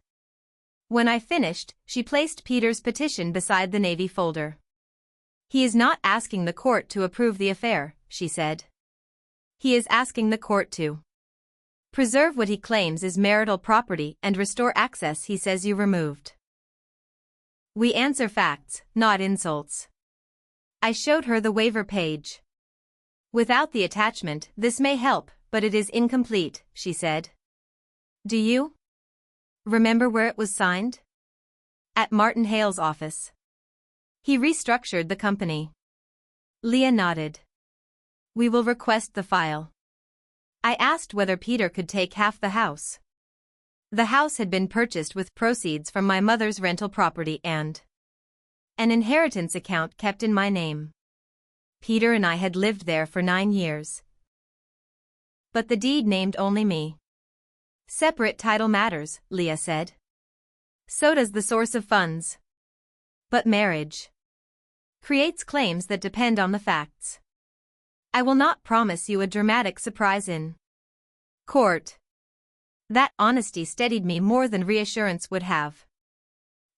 When I finished, she placed Peter's petition beside the Navy folder. He is not asking the court to approve the affair, she said. He is asking the court to preserve what he claims is marital property and restore access he says you removed. We answer facts, not insults. I showed her the waiver page. Without the attachment, this may help, but it is incomplete, she said. Do you remember where it was signed? At Martin Hale's office. He restructured the company. Leah nodded. We will request the file. I asked whether Peter could take half the house. The house had been purchased with proceeds from my mother's rental property and an inheritance account kept in my name. Peter and I had lived there for 9 years. But the deed named only me. Separate title matters, Leah said. So does the source of funds. But marriage creates claims that depend on the facts. I will not promise you a dramatic surprise in court. That honesty steadied me more than reassurance would have.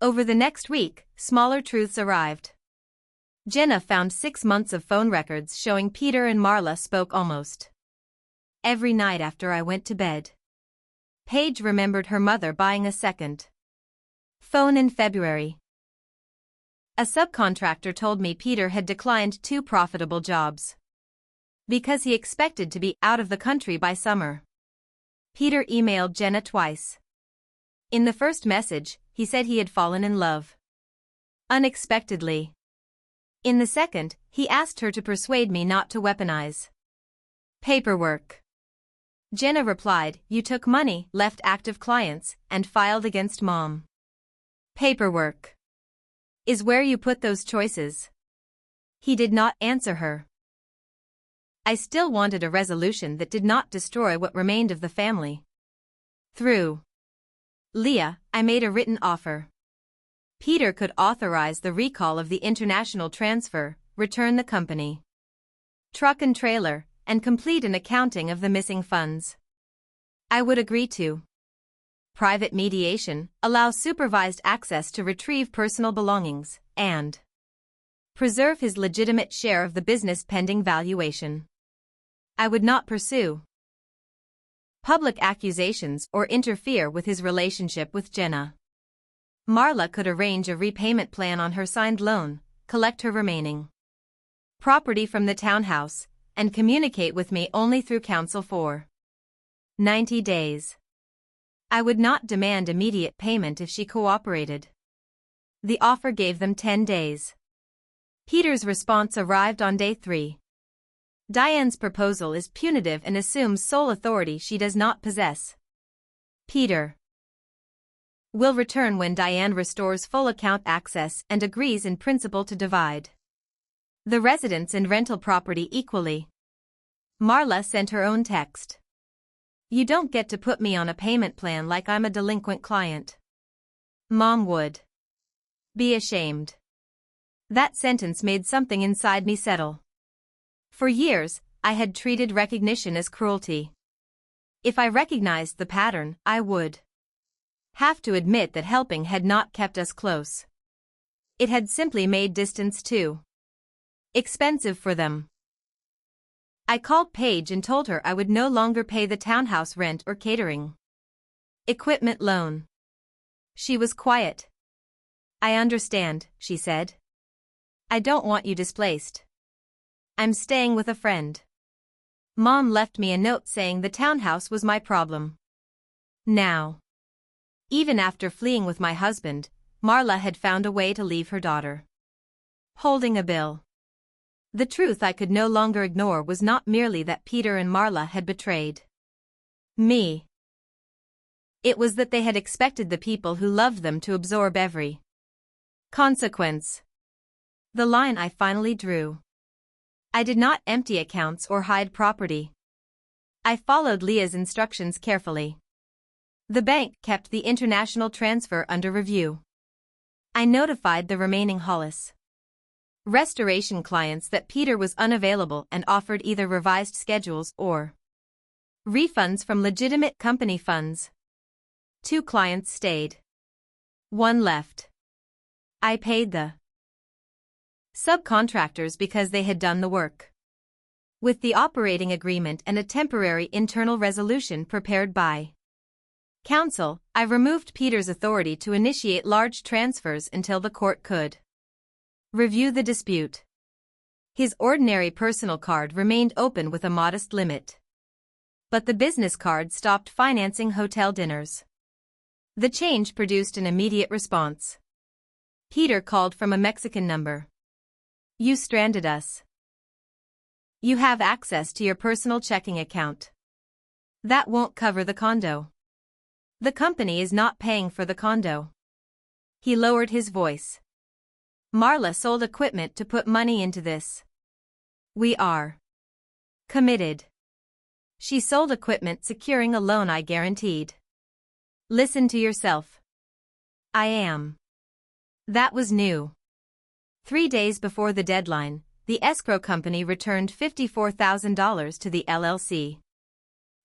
Over the next week, smaller truths arrived. Jenna found 6 months of phone records showing Peter and Marla spoke almost every night after I went to bed. Paige remembered her mother buying a second phone in February. A subcontractor told me Peter had declined 2 profitable jobs because he expected to be out of the country by summer. Peter emailed Jenna twice. In the first message, he said he had fallen in love unexpectedly. In the second, he asked her to persuade me not to weaponize paperwork. Jenna replied, "You took money, left active clients, and filed against Mom. Paperwork is where you put those choices." He did not answer her. I still wanted a resolution that did not destroy what remained of the family. Through Leah, I made a written offer. Peter could authorize the recall of the international transfer, return the company truck and trailer, and complete an accounting of the missing funds. I would agree to private mediation, allow supervised access to retrieve personal belongings, and preserve his legitimate share of the business pending valuation. I would not pursue public accusations or interfere with his relationship with Jenna. Marla could arrange a repayment plan on her signed loan, collect her remaining property from the townhouse, and communicate with me only through counsel for 90 days. I would not demand immediate payment if she cooperated. The offer gave them 10 days. Peter's response arrived on day 3. Diane's proposal is punitive and assumes sole authority she does not possess. Peter will return when Diane restores full account access and agrees in principle to divide the residence and rental property equally. Marla sent her own text. You don't get to put me on a payment plan like I'm a delinquent client. Mom would be ashamed. That sentence made something inside me settle. For years, I had treated recognition as cruelty. If I recognized the pattern, I would have to admit that helping had not kept us close. It had simply made distance too expensive for them. I called Paige and told her I would no longer pay the townhouse rent or catering equipment loan. She was quiet. I understand, she said. I don't want you displaced. I'm staying with a friend. Mom left me a note saying the townhouse was my problem. Now, even after fleeing with my husband, Marla had found a way to leave her daughter holding a bill. The truth I could no longer ignore was not merely that Peter and Marla had betrayed me. It was that they had expected the people who loved them to absorb every consequence. The line I finally drew. I did not empty accounts or hide property. I followed Leah's instructions carefully. The bank kept the international transfer under review. I notified the remaining Hollis restoration clients that Peter was unavailable and offered either revised schedules or refunds from legitimate company funds. 2 clients stayed. 1 left. I paid the subcontractors because they had done the work. With the operating agreement and a temporary internal resolution prepared by counsel, I removed Peter's authority to initiate large transfers until the court could review the dispute. His ordinary personal card remained open with a modest limit. But the business card stopped financing hotel dinners. The change produced an immediate response. Peter called from a Mexican number. You stranded us. You have access to your personal checking account. That won't cover the condo. The company is not paying for the condo. He lowered his voice. Marla sold equipment to put money into this. We are committed. She sold equipment securing a loan I guaranteed. Listen to yourself. I am. That was new. 3 days before the deadline, the escrow company returned $54,000 to the LLC.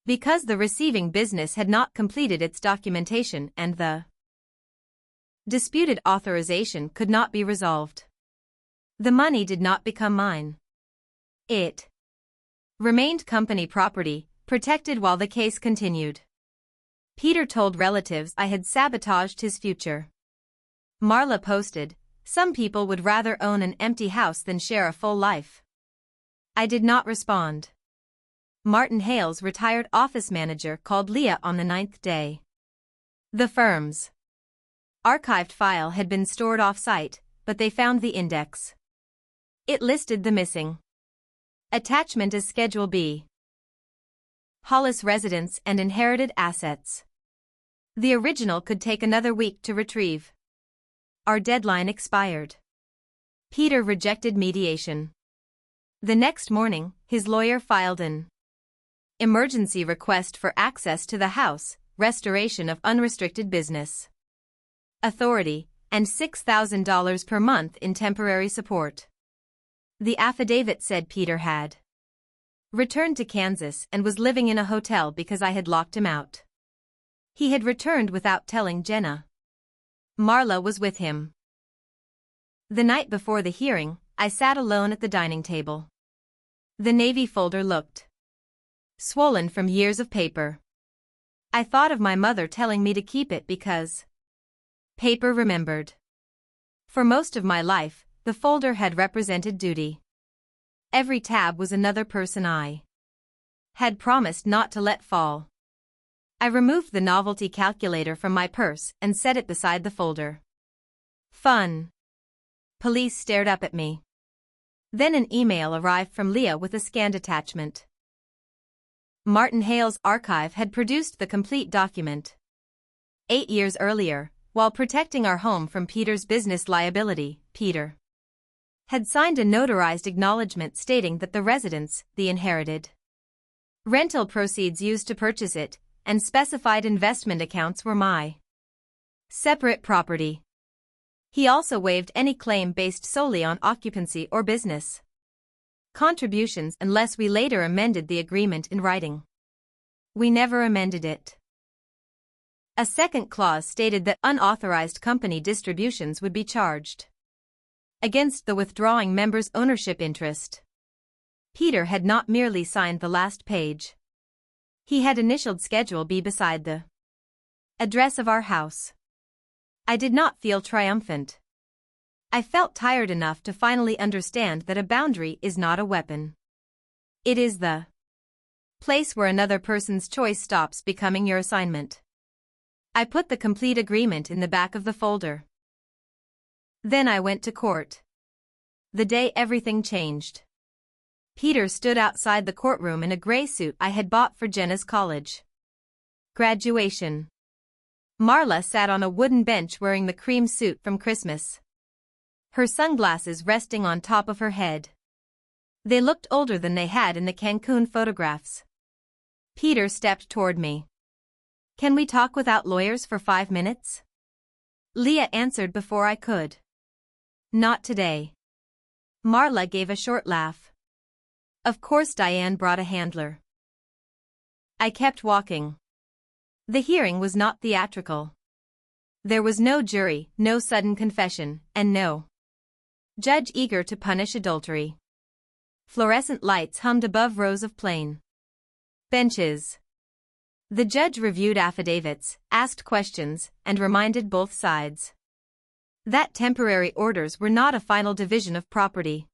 Because the receiving business had not completed its documentation and the disputed authorization could not be resolved. The money did not become mine. It remained company property, protected while the case continued. Peter told relatives I had sabotaged his future. Marla posted, some people would rather own an empty house than share a full life. I did not respond. Martin Hales, retired office manager, called Leah on the 9th day. The firm's archived file had been stored off-site, but they found the index. It listed the missing attachment as Schedule B. Hollis residence and inherited assets. The original could take another week to retrieve. Our deadline expired. Peter rejected mediation. The next morning, his lawyer filed an emergency request for access to the house, restoration of unrestricted business authority, and $6,000 per month in temporary support. The affidavit said Peter had returned to Kansas and was living in a hotel because I had locked him out. He had returned without telling Jenna. Marla was with him. The night before the hearing, I sat alone at the dining table. The Navy folder looked swollen from years of paper. I thought of my mother telling me to keep it because paper remembered. For most of my life, the folder had represented duty. Every tab was another person I had promised not to let fall. I removed the novelty calculator from my purse and set it beside the folder. Fun. Police stared up at me. Then an email arrived from Leah with a scanned attachment. Martin Hale's archive had produced the complete document. 8 years earlier, while protecting our home from Peter's business liability, Peter had signed a notarized acknowledgement stating that the residence, the inherited rental proceeds used to purchase it, and specified investment accounts were my separate property. He also waived any claim based solely on occupancy or business contributions unless we later amended the agreement in writing. We never amended it. A second clause stated that unauthorized company distributions would be charged against the withdrawing member's ownership interest. Peter had not merely signed the last page. He had initialed Schedule B beside the address of our house. I did not feel triumphant. I felt tired enough to finally understand that a boundary is not a weapon. It is the place where another person's choice stops becoming your assignment. I put the complete agreement in the back of the folder. Then I went to court. The day everything changed. Peter stood outside the courtroom in a gray suit I had bought for Jenna's college graduation. Marla sat on a wooden bench wearing the cream suit from Christmas, her sunglasses resting on top of her head. They looked older than they had in the Cancun photographs. Peter stepped toward me. "Can we talk without lawyers for 5 minutes?" Leah answered before I could. "Not today." Marla gave a short laugh. Of course Diane brought a handler. I kept walking. The hearing was not theatrical. There was no jury, no sudden confession, and no judge eager to punish adultery. Fluorescent lights hummed above rows of plain benches. The judge reviewed affidavits, asked questions, and reminded both sides that temporary orders were not a final division of property.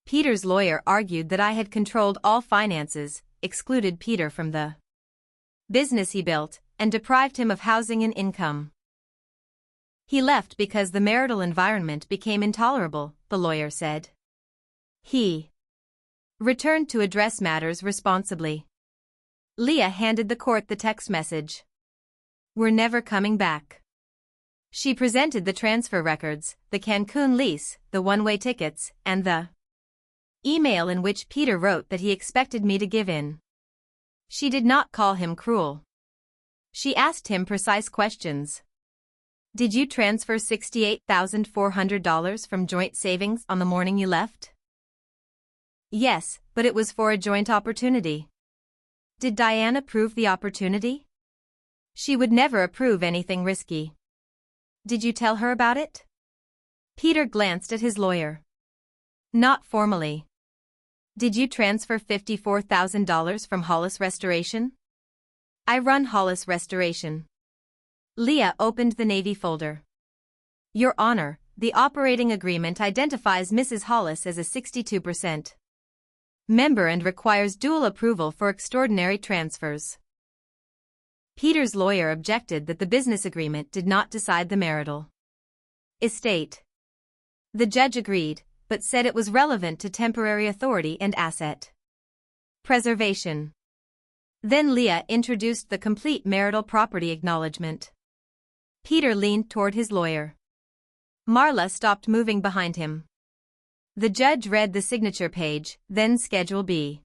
Peter's lawyer argued that I had controlled all finances, excluded Peter from the business he built, and deprived him of housing and income. He left because the marital environment became intolerable, the lawyer said. He returned to address matters responsibly. Leah handed the court the text message. "We're never coming back." She presented the transfer records, the Cancun lease, the one-way tickets, and the email in which Peter wrote that he expected me to give in. She did not call him cruel. She asked him precise questions. "Did you transfer $68,400 from joint savings on the morning you left?" "Yes, but it was for a joint opportunity." "Did Diane approve the opportunity?" "She would never approve anything risky." "Did you tell her about it?" Peter glanced at his lawyer. "Not formally." "Did you transfer $54,000 from Hollis Restoration?" "I run Hollis Restoration." Leah opened the Navy folder. "Your Honor, the operating agreement identifies Mrs. Hollis as a 62% member and requires dual approval for extraordinary transfers." Peter's lawyer objected that the business agreement did not decide the marital estate. The judge agreed, but said it was relevant to temporary authority and asset preservation. Then Leah introduced the complete marital property acknowledgement. Peter leaned toward his lawyer. Marla stopped moving behind him. The judge read the signature page, then Schedule B.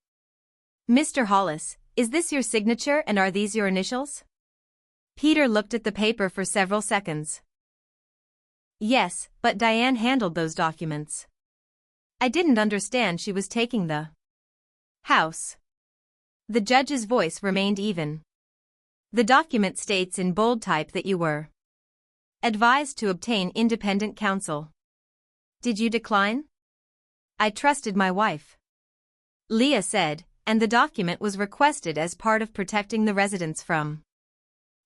"Mr. Hollis, is this your signature and are these your initials?" Peter looked at the paper for several seconds. "Yes, but Diane handled those documents. I didn't understand she was taking the house." The judge's voice remained even. "The document states in bold type that you were advised to obtain independent counsel. Did you decline?" "I trusted my wife," Leah said, and the document was requested as part of protecting the residents from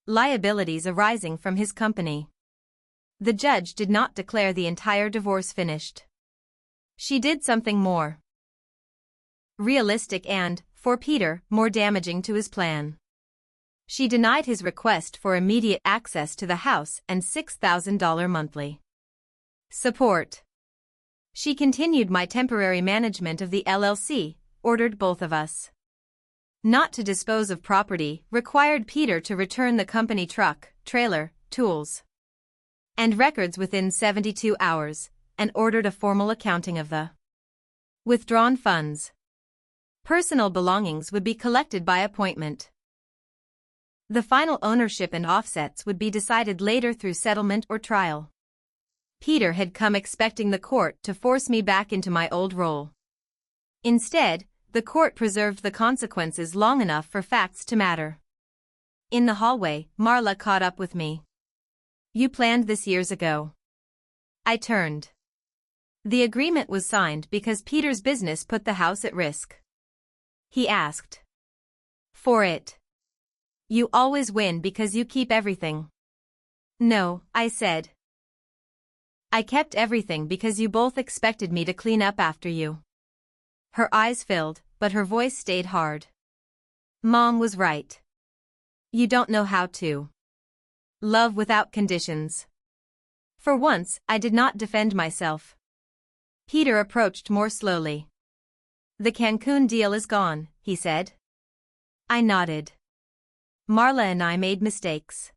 liabilities arising from his company. The judge did not declare the entire divorce finished. She did something more realistic and, for Peter, more damaging to his plan. She denied his request for immediate access to the house and $6,000 monthly support. She continued my temporary management of the LLC, ordered both of us not to dispose of property, required Peter to return the company truck, trailer, tools, and records within 72 hours, and ordered a formal accounting of the withdrawn funds. Personal belongings would be collected by appointment. The final ownership and offsets would be decided later through settlement or trial. Peter had come expecting the court to force me back into my old role. Instead, the court preserved the consequences long enough for facts to matter. In the hallway, Marla caught up with me. You planned this years ago. I turned. The agreement was signed because Peter's business put the house at risk. He asked for it. You always win because you keep everything. No, I said. I kept everything because you both expected me to clean up after you. Her eyes filled, but her voice stayed hard. Mom was right. You don't know how to love without conditions. For once, I did not defend myself. Peter approached more slowly. The Cancun deal is gone, he said. I nodded. Marla and I made mistakes.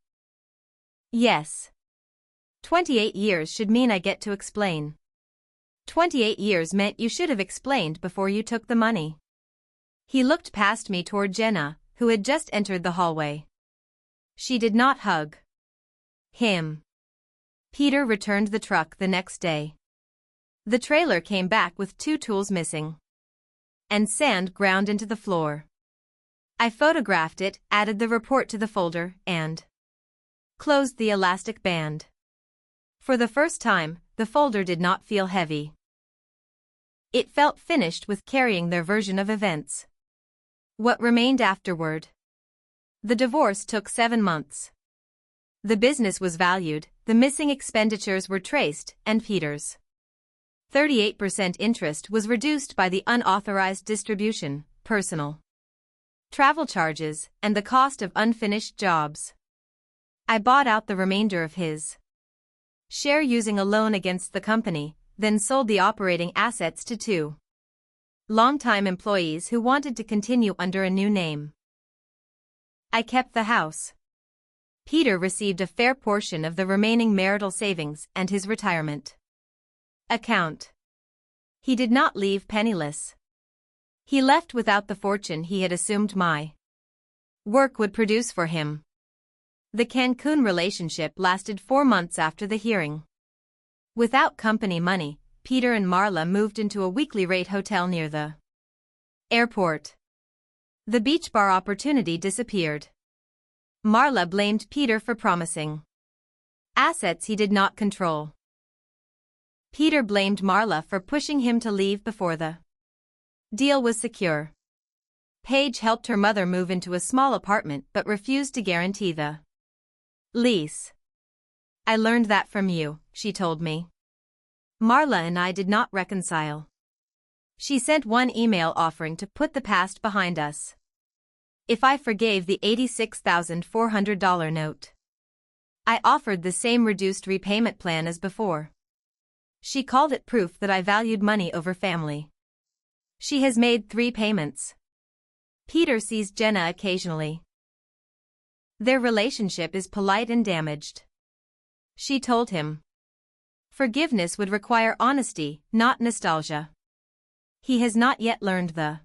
Yes. 28 years should mean I get to explain. 28 years meant you should have explained before you took the money. He looked past me toward Jenna, who had just entered the hallway. She did not hug him. Peter returned the truck the next day. The trailer came back with 2 tools missing. And sand ground into the floor. I photographed it, added the report to the folder, and closed the elastic band. For the first time, the folder did not feel heavy. It felt finished with carrying their version of events. What remained afterward? The divorce took 7 months. The business was valued, the missing expenditures were traced, and Peter's 38% interest was reduced by the unauthorized distribution, personal travel charges, and the cost of unfinished jobs. I bought out the remainder of his share using a loan against the company, then sold the operating assets to 2 longtime employees who wanted to continue under a new name. I kept the house. Peter received a fair portion of the remaining marital savings and his retirement account. He did not leave penniless. He left without the fortune he had assumed my work would produce for him. The Cancun relationship lasted 4 months after the hearing. Without company money, Peter and Marla moved into a weekly rate hotel near the airport. The beach bar opportunity disappeared. Marla blamed Peter for promising assets he did not control. Peter blamed Marla for pushing him to leave before the deal was secure. Paige helped her mother move into a small apartment but refused to guarantee the lease. I learned that from you, she told me. Marla and I did not reconcile. She sent one email offering to put the past behind us if I forgave the $86,400 note. I offered the same reduced repayment plan as before. She called it proof that I valued money over family. She has made 3 payments. Peter sees Jenna occasionally. Their relationship is polite and damaged. She told him. Forgiveness would require honesty, not nostalgia. He has not yet learned the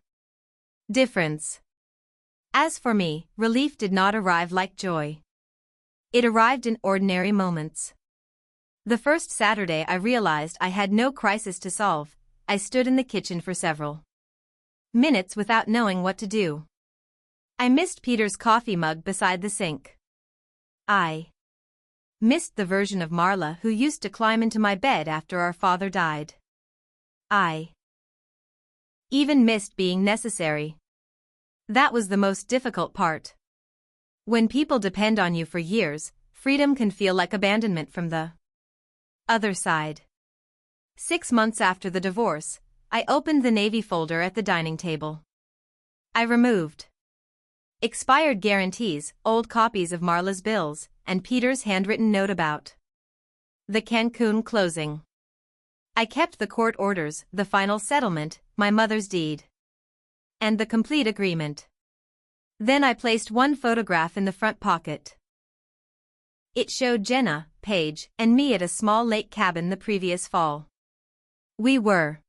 difference. As for me, relief did not arrive like joy. It arrived in ordinary moments. The first Saturday I realized I had no crisis to solve, I stood in the kitchen for several minutes without knowing what to do. I missed Peter's coffee mug beside the sink. I missed the version of Marla who used to climb into my bed after our father died. I even missed being necessary. That was the most difficult part. When people depend on you for years, freedom can feel like abandonment from the other side. 6 months after the divorce, I opened the Navy folder at the dining table. I removed expired guarantees, old copies of Marla's bills, and Peter's handwritten note about the Cancun closing. I kept the court orders, the final settlement, my mother's deed, and the complete agreement. Then I placed one photograph in the front pocket. It showed Jenna, Paige, and me at a small lake cabin the previous fall. We were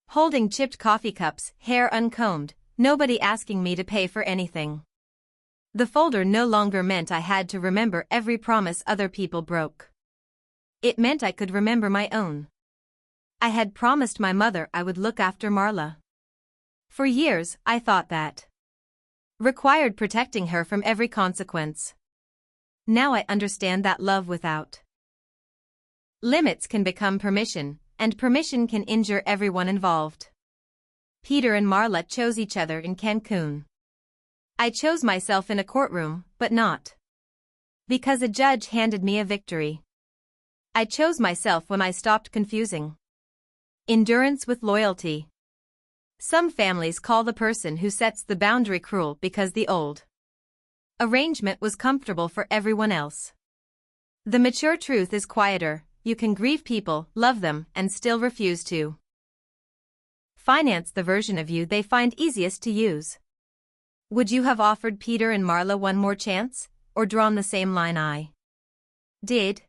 holding chipped coffee cups, hair uncombed, nobody asking me to pay for anything. The folder no longer meant I had to remember every promise other people broke. It meant I could remember my own. I had promised my mother I would look after Marla. For years, I thought that required protecting her from every consequence. Now I understand that love without limits can become permission, and permission can injure everyone involved. Peter and Marla chose each other in Cancun. I chose myself in a courtroom, but not because a judge handed me a victory. I chose myself when I stopped confusing endurance with loyalty. Some families call the person who sets the boundary cruel because the old arrangement was comfortable for everyone else. The mature truth is quieter. You can grieve people, love them, and still refuse to finance the version of you they find easiest to use. Would you have offered Peter and Marla one more chance, or drawn the same line I did?